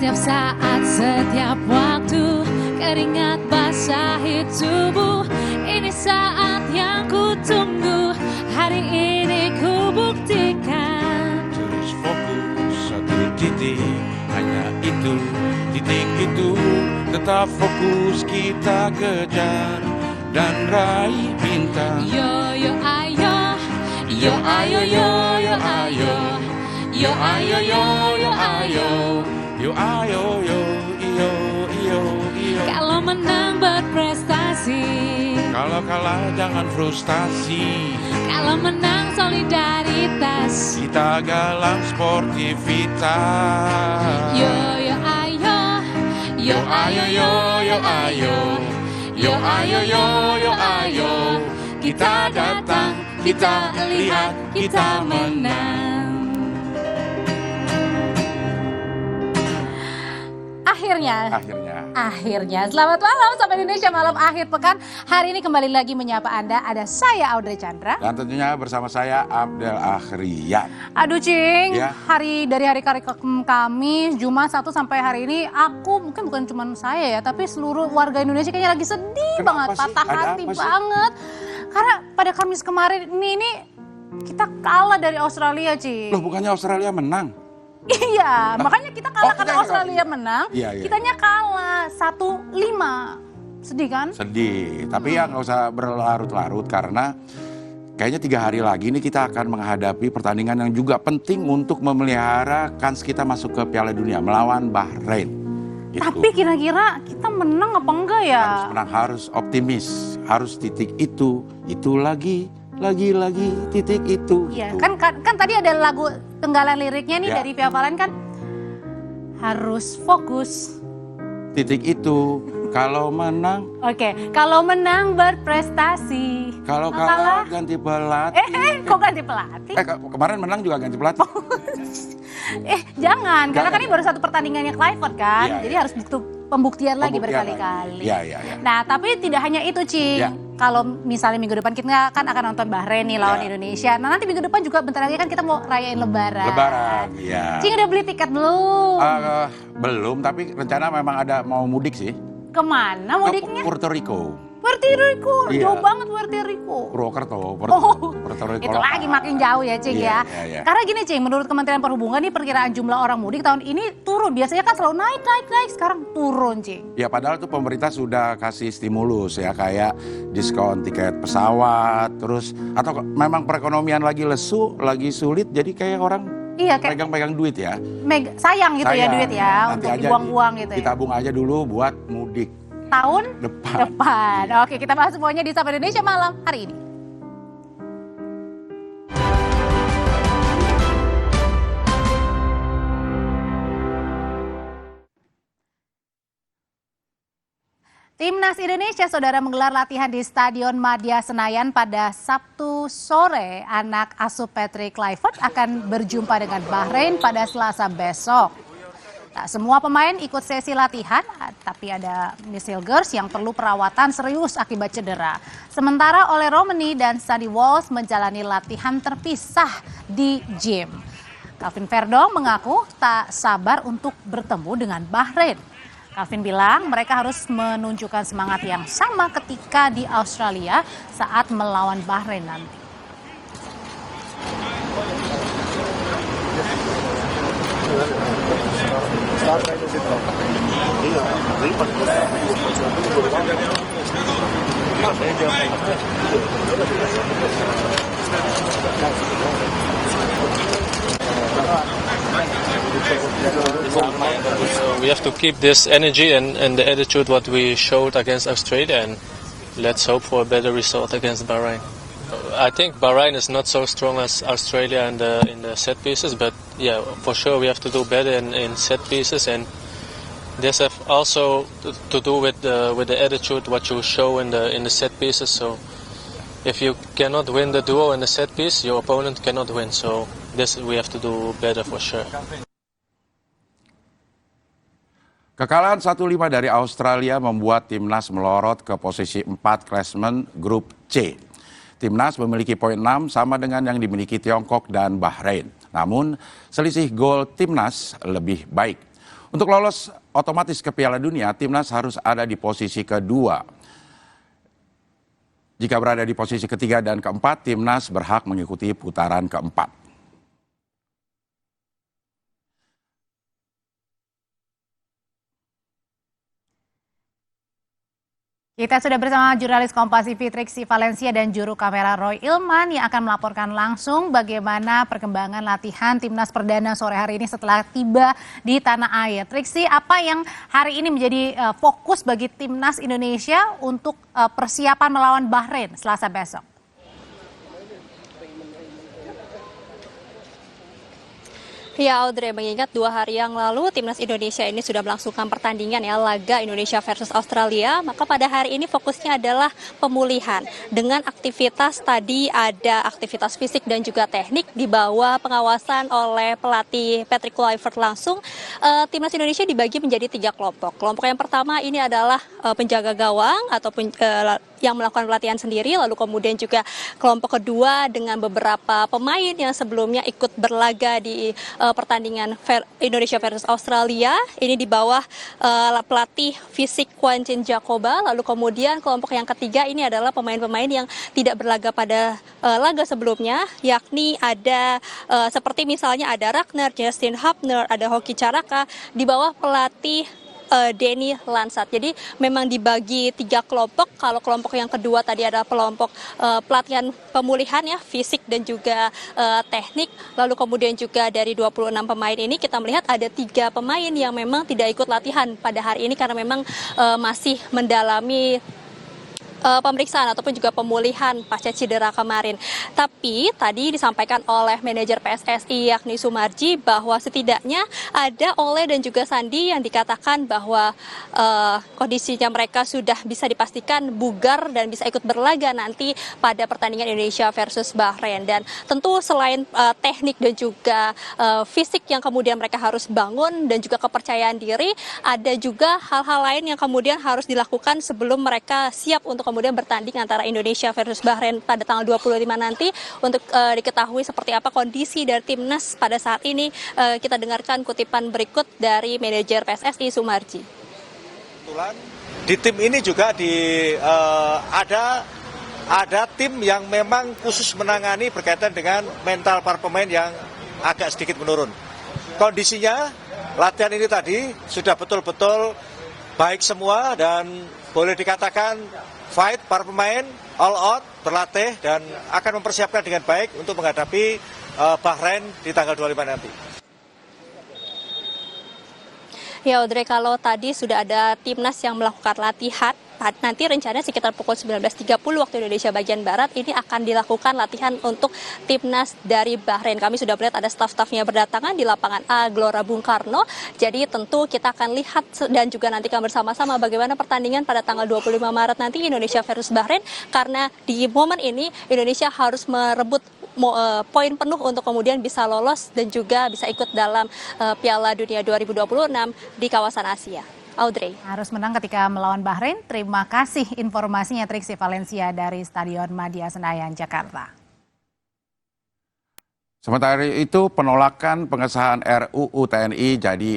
Setiap saat, setiap waktu, keringat basahi tubuh. Ini saat yang ku tunggu, hari ini ku buktikan. Terus fokus satu titik, hanya itu, titik itu. Tetap fokus kita kejar dan raih bintang. Yo yo ayo, yo ayo yo yo ayo, yo ayo yo yo ayo. Yo ayo yo iyo iyo iyo. Kalau menang berprestasi, Kalau kalah jangan frustasi. kalau menang solidaritas. Kita galang sportivitas. Yo yo ayo, Yo ayo yo yo ayo. Yo ayo yo yo ayo. Kita datang, kita lihat, kita menang. Akhirnya, selamat malam Sapa Indonesia, malam akhir pekan. Hari ini kembali lagi menyapa Anda, ada saya Audrey Chandra. Dan tentunya bersama saya Abdel Akhrian. Aduh Cing, Ya. dari hari kami, Jumat 1 sampai hari ini, aku bukan cuma saya ya, tapi seluruh warga Indonesia kayaknya lagi sedih Kenapa banget, sih? patah Ada hati apa sih? banget. Karena pada Kamis kemarin ini kita kalah dari Australia, Cing. Loh, bukannya Australia menang? Iya, makanya kita kalah karena kita Australia kalah. menang, Iya, iya. kitanya kalah 1-5. Sedih kan? Sedih, tapi ya nggak usah berlarut-larut karena kayaknya 3 hari lagi nih kita akan menghadapi pertandingan yang juga penting untuk memelihara kans kita masuk ke Piala Dunia melawan Bahrain. Gitu. Tapi kira-kira kita menang apa enggak ya? Harus menang, harus optimis, harus titik itu lagi titik itu. Iya, Gitu. kan tadi ada lagu tenggalan liriknya nih Ya. dari Via Valen kan, harus fokus. Titik itu, kalau menang, Oke, kalau menang berprestasi. kalau kalah ganti pelatih. Kok ganti pelatih? Kemarin menang juga ganti pelatih. Jangan, karena Jangan. kan ini baru satu pertandingannya Clifford kan, Iya, jadi iya. harus pembuktian lagi Pembuktian berkali-kali. lagi. Iya. Nah, tapi tidak hanya itu, Cing. Ya. Kalau misalnya minggu depan kita kan akan nonton Bahrain nih lawan Ya. Indonesia. Nah, nanti minggu depan juga bentar lagi kan kita mau rayain Lebaran. Lebaran, ya. Cing udah beli tiket belum? Belum, tapi rencana memang ada mau mudik sih. Kemana Ke mudiknya? Puerto Rico. Puerto Rico, Iya. jauh banget Puerto Rico. Purwokerto, Oh, Puerto Rico. itu lagi makin jauh ya, Cing Iya, ya. iya. Karena gini, Cing, menurut Kementerian Perhubungan nih perkiraan jumlah orang mudik tahun ini turun. Biasanya kan selalu naik, sekarang turun, Cing. Ya padahal tuh pemerintah sudah kasih stimulus ya, kayak diskon tiket pesawat, terus atau memang perekonomian lagi lesu, lagi sulit, jadi kayak orang Iya, kayak pegang-pegang duit ya. sayang gitu ya Sayang. duit ya, Nanti untuk aja dibuang-buang gitu ya. ditabung aja dulu buat mudik Tahun depan. Oke, kita bahas semuanya di Sapa Indonesia malam hari ini. Timnas Indonesia, saudara, menggelar latihan di Stadion Madia Senayan pada Sabtu sore. Anak asuh Patrick Kluivert akan berjumpa dengan Bahrain pada Selasa besok. Tak semua pemain ikut sesi latihan, tapi ada Michelle Gers yang perlu perawatan serius akibat cedera. Sementara Ole Romani dan Sandy Walsh menjalani latihan terpisah di gym. Calvin Verdong mengaku tak sabar untuk bertemu dengan Bahrain. Calvin bilang mereka harus menunjukkan semangat yang sama ketika di Australia saat melawan Bahrain nanti. We have to keep this energy and the attitude what we showed against Australia, and let's hope for a better result against Bahrain. I think Bahrain is not so strong as Australia in the set pieces, but yeah, for sure we have to do better in set pieces, and this have also to do with the attitude what you show in the set pieces. So if you cannot win the duo in the set piece, your opponent cannot win. So this we have to do better for sure. Kekalahan 1-5 dari Australia membuat Timnas melorot ke posisi 4 klasemen grup C. Timnas memiliki poin 6 sama dengan yang dimiliki Tiongkok dan Bahrain. Namun selisih gol Timnas lebih baik. Untuk lolos otomatis ke Piala Dunia, timnas harus ada di posisi kedua. Jika berada di posisi ketiga dan keempat, timnas berhak mengikuti putaran keempat. Kita sudah bersama jurnalis Kompas TV Triksi Valencia dan juru kamera Roy Ilman yang akan melaporkan langsung bagaimana perkembangan latihan timnas perdana sore hari ini setelah tiba di tanah air. Triksi, apa yang hari ini menjadi fokus bagi timnas Indonesia untuk persiapan melawan Bahrain Selasa besok? Ya Audrey, mengingat 2 hari yang lalu timnas Indonesia ini sudah melangsungkan pertandingan ya laga Indonesia versus Australia, maka pada hari ini fokusnya adalah pemulihan dengan aktivitas tadi ada aktivitas fisik dan juga teknik di bawah pengawasan oleh pelatih Patrick Kluivert langsung. Timnas Indonesia dibagi menjadi 3 kelompok. Kelompok yang pertama ini adalah penjaga gawang ataupun yang melakukan pelatihan sendiri, lalu kemudian juga kelompok kedua dengan beberapa pemain yang sebelumnya ikut berlaga di pertandingan Indonesia versus Australia, ini di bawah pelatih fisik Quentin Jacoba. Lalu kemudian kelompok yang ketiga ini adalah pemain-pemain yang tidak berlaga pada laga sebelumnya, yakni ada seperti misalnya ada Ragnar, Justin Hubner, ada Hoki Caraka di bawah pelatih Denny Lansat. Jadi memang dibagi 3 kelompok. Kalau kelompok yang kedua tadi adalah kelompok pelatihan pemulihan ya, fisik dan juga teknik. Lalu kemudian juga dari 26 pemain ini kita melihat ada 3 pemain yang memang tidak ikut latihan pada hari ini karena memang masih mendalami pemeriksaan ataupun juga pemulihan pasca cedera kemarin. Tapi tadi disampaikan oleh manajer PSSI yakni Sumarji bahwa setidaknya ada Ole dan juga Sandi yang dikatakan bahwa kondisinya mereka sudah bisa dipastikan bugar dan bisa ikut berlaga nanti pada pertandingan Indonesia versus Bahrain. Dan tentu selain teknik dan juga fisik yang kemudian mereka harus bangun dan juga kepercayaan diri, ada juga hal-hal lain yang kemudian harus dilakukan sebelum mereka siap untuk kemudian bertanding antara Indonesia versus Bahrain pada tanggal 25 nanti. Untuk diketahui seperti apa kondisi dari timnas pada saat ini, kita dengarkan kutipan berikut dari manajer PSSI Sumarji. Di tim ini juga ada tim yang memang khusus menangani berkaitan dengan mental para pemain yang agak sedikit menurun. Kondisinya latihan ini tadi sudah betul-betul baik semua dan boleh dikatakan fight para pemain all out, berlatih dan akan mempersiapkan dengan baik untuk menghadapi Bahrain di tanggal 25 nanti. Ya Audrey, kalau tadi sudah ada timnas yang melakukan latihan, nanti rencananya sekitar pukul 19.30 waktu Indonesia bagian Barat ini akan dilakukan latihan untuk timnas dari Bahrain. Kami sudah melihat ada staf-stafnya berdatangan di lapangan A Gelora Bung Karno. Jadi tentu kita akan lihat dan juga nantikan bersama-sama bagaimana pertandingan pada tanggal 25 Maret nanti Indonesia versus Bahrain. Karena di momen ini Indonesia harus merebut poin penuh untuk kemudian bisa lolos dan juga bisa ikut dalam Piala Dunia 2026 di kawasan Asia. Audrey. Harus menang ketika melawan Bahrain. Terima kasih informasinya Triksi Valencia dari Stadion Madia Senayan, Jakarta. Sementara itu penolakan pengesahan RUU TNI jadi